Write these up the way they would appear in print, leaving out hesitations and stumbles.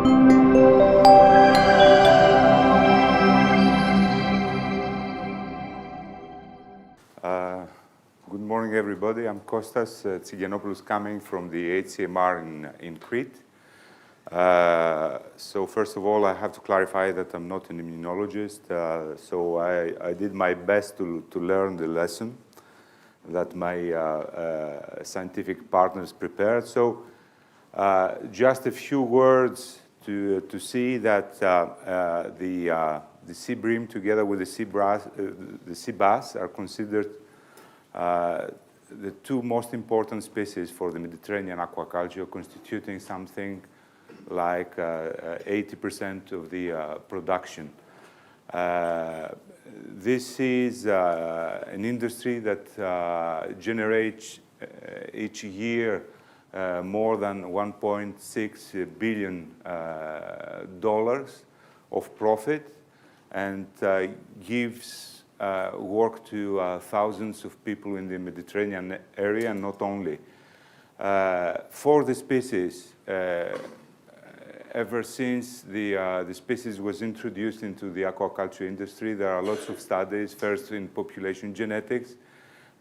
Good morning, everybody. I'm Kostas Tsigianopoulos, coming from the HCMR in Crete. So first of all, I have to clarify that I'm not an immunologist. So I did my best to learn the lesson that my scientific partners prepared. So just a few words to see that the sea bream together with the sea bass are considered the two most important species for the Mediterranean aquaculture, constituting something like 80% of the production. This is an industry that generates each year more than $1.6 billion of profit, and gives work to thousands of people in the Mediterranean area, and not only. For the species, ever since the species was introduced into the aquaculture industry, there are lots of studies, first in population genetics,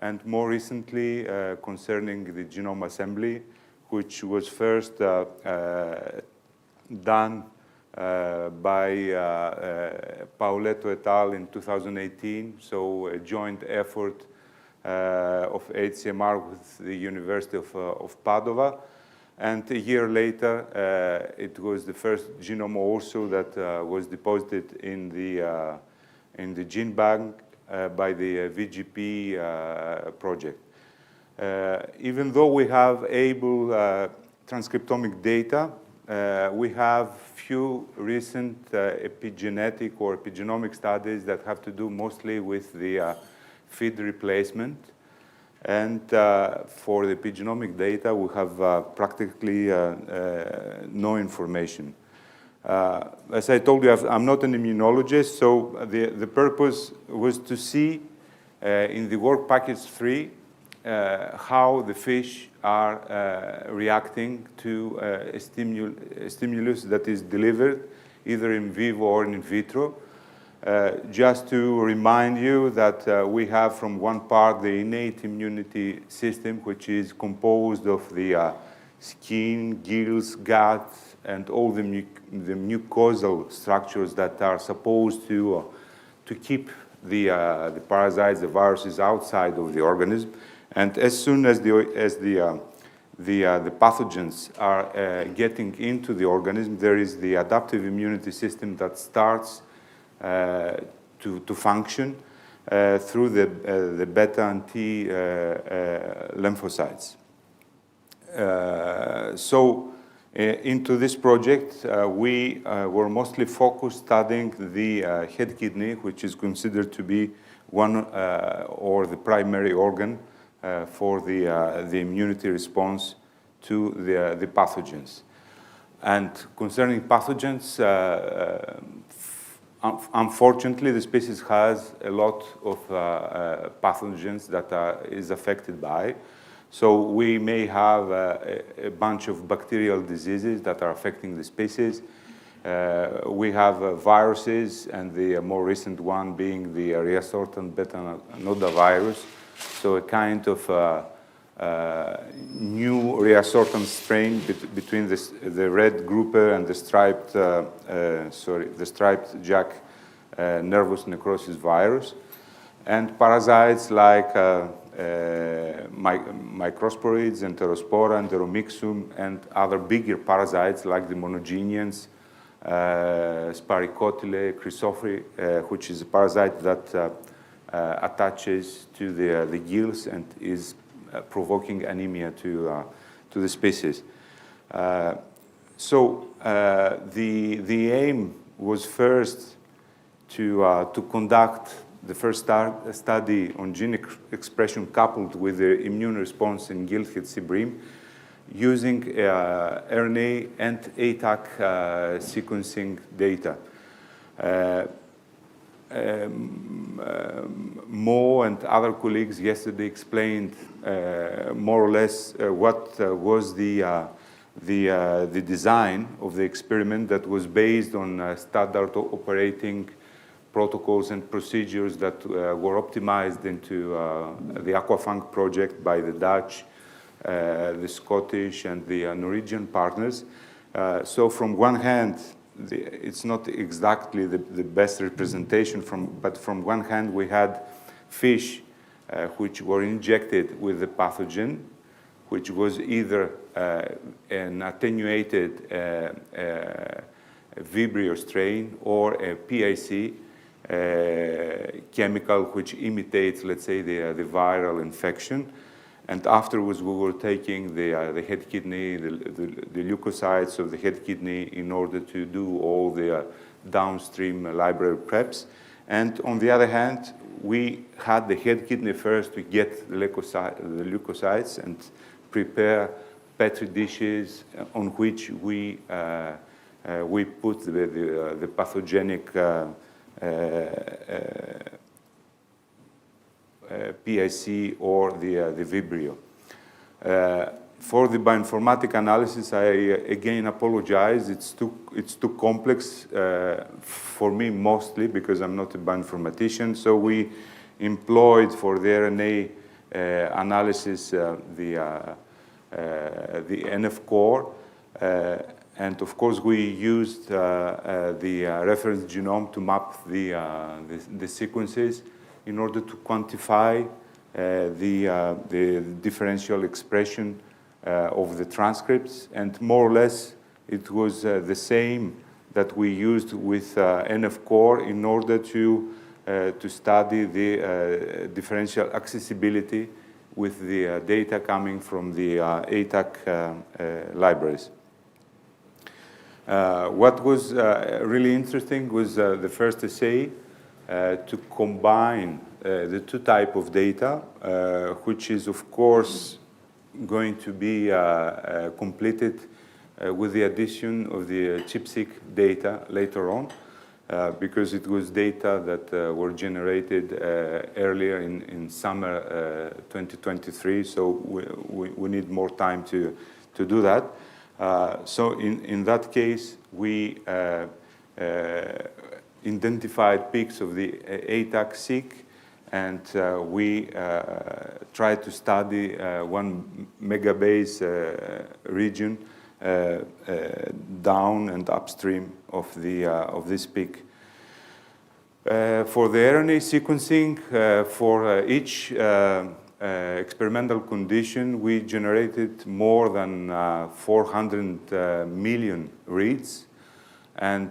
and more recently concerning the genome assembly, which was first done by Pauletto et al. In 2018, so a joint effort of HCMR with the University of Padova. And a year later, it was the first genome also that was deposited in the gene bank by the VGP project. Even though we have able transcriptomic data, we have few recent epigenetic or epigenomic studies that have to do mostly with the feed replacement. And for the epigenomic data, we have practically no information. As I told you, I'm not an immunologist, so the purpose was to see in the work package 3 how the fish are reacting to a stimulus that is delivered either in vivo or in vitro. Just to remind you that we have from one part the innate immunity system, which is composed of the skin, gills, gut, and all the mucosal structures that are supposed to keep the parasites, the viruses outside of the organism. And as soon as the pathogens are getting into the organism, there is the adaptive immunity system that starts to function through the beta and T lymphocytes. So into this project, we were mostly focused studying the head kidney, which is considered to be one or the primary organ for the immunity response to the pathogens. And concerning pathogens, unfortunately, the species has a lot of pathogens that is affected by. So we may have a bunch of bacterial diseases that are affecting the species. We have viruses, and the more recent one being the Reassortant beta nodavirus. So a kind of new Reassortant strain between the red grouper and the striped, the striped Jack nervous necrosis virus, and parasites like microsporids, Enterospora, Enteromyxum, and other bigger parasites like the monogenians, Sparicotyle, Chrysophyry, which is a parasite that attaches to the gills and is provoking anemia to the species. So the aim was first to conduct the first study on gene expression coupled with the immune response in Gilthead sea bream using RNA and ATAC sequencing data. Mo and other colleagues yesterday explained more or less what was the the design of the experiment that was based on standard operating protocols and procedures that were optimized into the AQUA-FAANG project by the Dutch, the Scottish, and the Norwegian partners. So from one hand, it's not exactly the best representation, but from one hand, we had fish which were injected with the pathogen, which was either an attenuated Vibrio strain or a PIC, chemical which imitates, let's say, the viral infection. And afterwards, we were taking the head kidney, the leukocytes of the head kidney in order to do all the downstream library preps. And on the other hand, we had the head kidney first to get the leukocytes and prepare Petri dishes on which we put the pathogenic PIC or the Vibrio. For the bioinformatic analysis, I again apologize. It's too complex for me, mostly because I'm not a bioinformatician. So we employed for the RNA analysis the NF core. And of course, we used the reference genome to map the sequences in order to quantify the differential expression of the transcripts. And more or less, it was the same that we used with NF core in order to study the differential accessibility with the data coming from the ATAC libraries. What was really interesting was the first essay to combine the two types of data, which is, of course, going to be completed with the addition of the ChIP-seq data later on, because it was data that were generated earlier in summer 2023, so we need more time to do that. So in that case, we identified peaks of the ATAC-seq, and we tried to study 1 megabase region down and upstream of this peak. For the RNA sequencing, for each experimental condition, we generated more than 400 million reads, and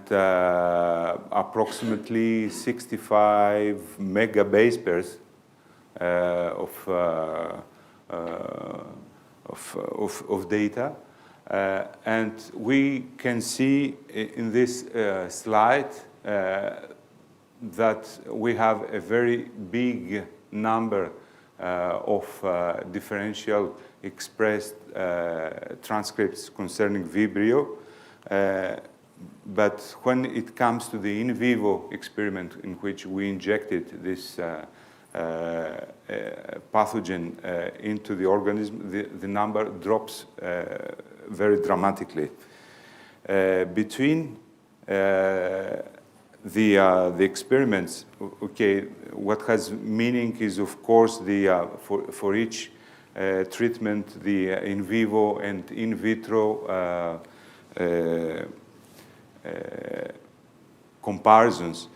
approximately 65 megabase pairs of data. And we can see in this slide that we have a very big number of differential expressed transcripts concerning Vibrio. But when it comes to the in vivo experiment in which we injected this pathogen into the organism, the number drops very dramatically. Between the experiments, okay, what has meaning is, of course, for each treatment, the in vivo and in vitro comparisons.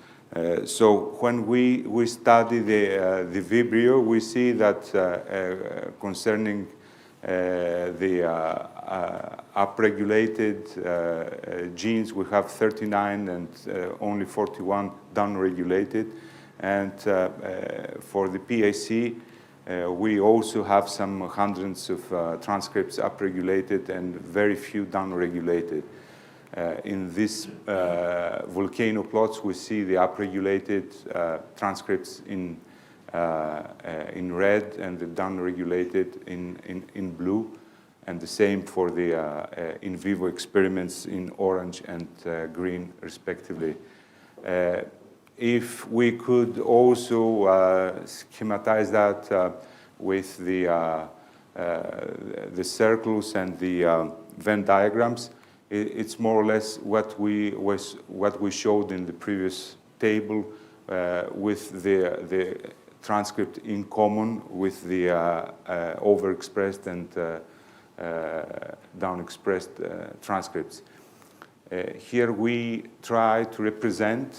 So when we study the Vibrio, we see that concerning the upregulated genes, we have 39 and only 41 downregulated. And for the PIC, we also have some hundreds of transcripts upregulated and very few downregulated. In these volcano plots, we see the upregulated transcripts in red and the downregulated in blue, and the same for the in vivo experiments in orange and green, respectively. If we could also schematize that with the the circles and the Venn diagrams, it's more or less what we showed in the previous table with the transcript in common with the overexpressed and downexpressed transcripts. Here we try to represent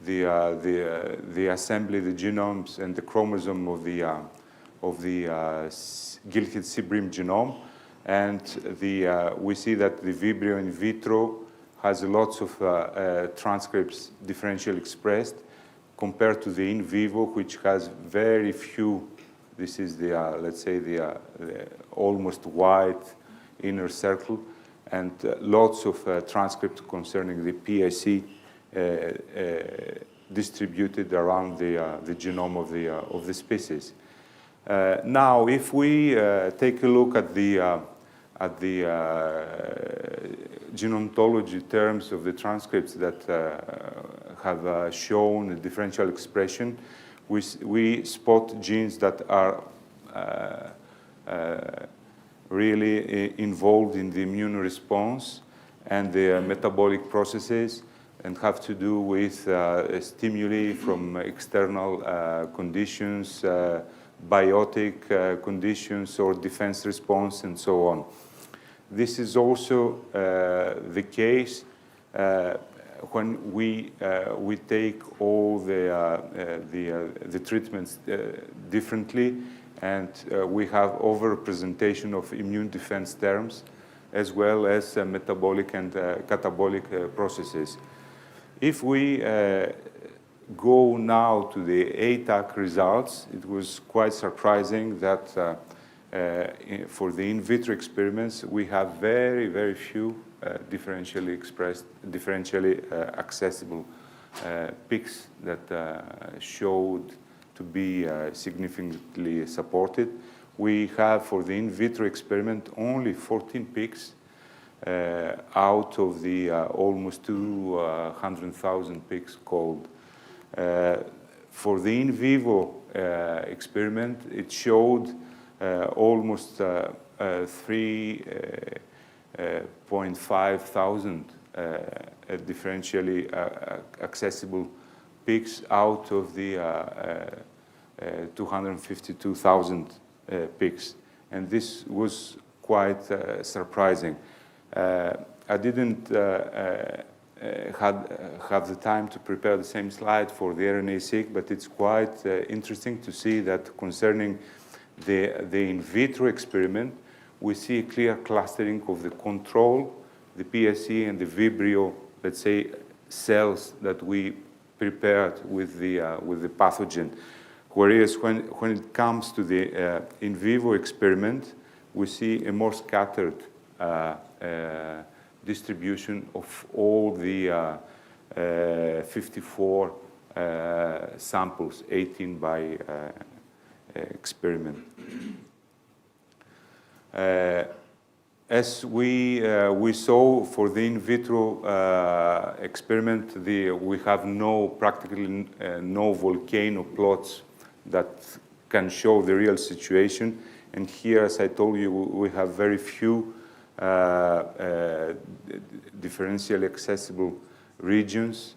the assembly, the genomes, and the chromosome of the Gilthead C. Bream genome, and we see that the Vibrio in vitro has lots of transcripts differentially expressed compared to the in vivo, which has very few. This is the let's say the almost white inner circle, and lots of transcripts concerning the PIC distributed around the genome of the species. Now, if we take a look at the genontology terms of the transcripts that have shown a differential expression, we spot genes that are really involved in the immune response and the metabolic processes, and have to do with stimuli from external conditions, biotic conditions, or defense response, and so on. This is also the case when we take all the treatments differently, and we have overrepresentation of immune defense terms, as well as metabolic and catabolic processes. If we go now to the ATAC results, it was quite surprising that for the in vitro experiments, we have very, very few differentially expressed, differentially accessible peaks that showed to be significantly supported. We have, for the in vitro experiment, only 14 peaks out of the almost 200,000 peaks called. For the in vivo experiment, it showed almost 3.5 thousand differentially accessible peaks out of the 252,000 peaks. And this was quite surprising. I didn't have the time to prepare the same slide for the RNA-seq, but it's quite interesting to see that concerning the in vitro experiment, we see a clear clustering of the control, the PSC, and the Vibrio, let's say, cells that we prepared with the pathogen. Whereas when it comes to the in vivo experiment, we see a more scattered distribution of all the 54 samples, 18 by experiment. As we saw for the in vitro experiment, we have practically no volcano plots that can show the real situation. And here, as I told you, we have very few differentially accessible regions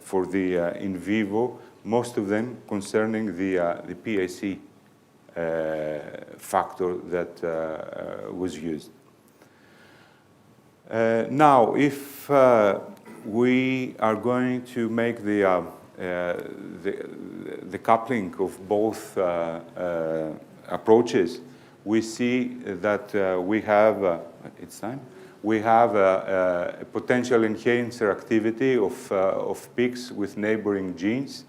for the in vivo, most of them concerning the PIC factor that was used. Now, if we are going to make the coupling of both approaches, we see that we have we have a potential enhancer activity of peaks with neighboring genes.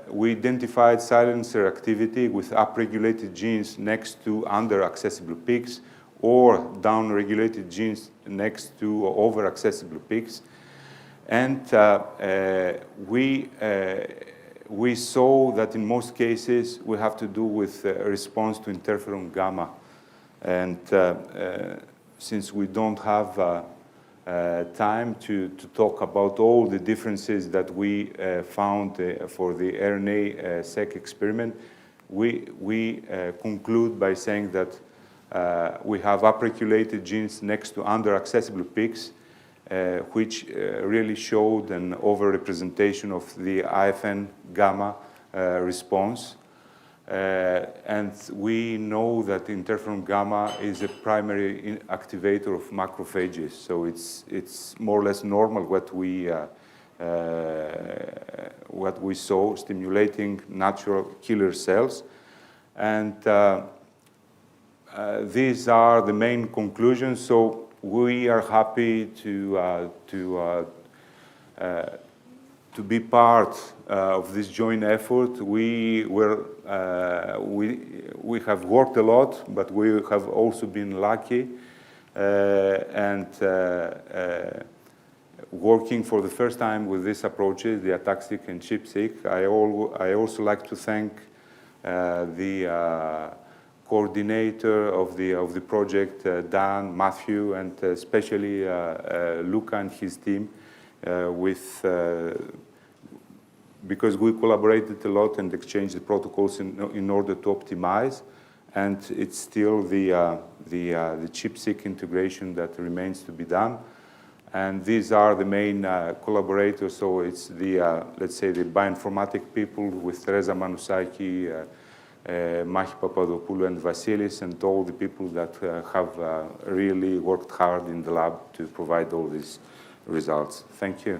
We identified silencer activity with upregulated genes next to under-accessible peaks, or down-regulated genes next to over-accessible peaks. And we saw that in most cases we have to do with a response to interferon gamma. And since we don't have time to talk about all the differences that we found for the RNA-seq experiment, we conclude by saying that we have upregulated genes next to under-accessible peaks, which really showed an overrepresentation of the IFN gamma response. And we know that interferon gamma is a primary activator of macrophages, so it's more or less normal what we saw, stimulating natural killer cells. And these are the main conclusions. So we are happy to be part of this joint effort. We have worked a lot, but we have also been lucky and working for the first time with these approaches, the ATAC-seq and ChIP-seq. I also like to thank the coordinator of the project, Dan, Matthew, and especially Luca and his team, because we collaborated a lot and exchanged the protocols in order to optimize. And it's still the ChIP-seq integration that remains to be done. And these are the main collaborators. So it's let's say, the bioinformatic people with Teresa Manoussaki, Machi Papadopoulou, and Vasilis, and all the people that have really worked hard in the lab to provide all these results. Thank you.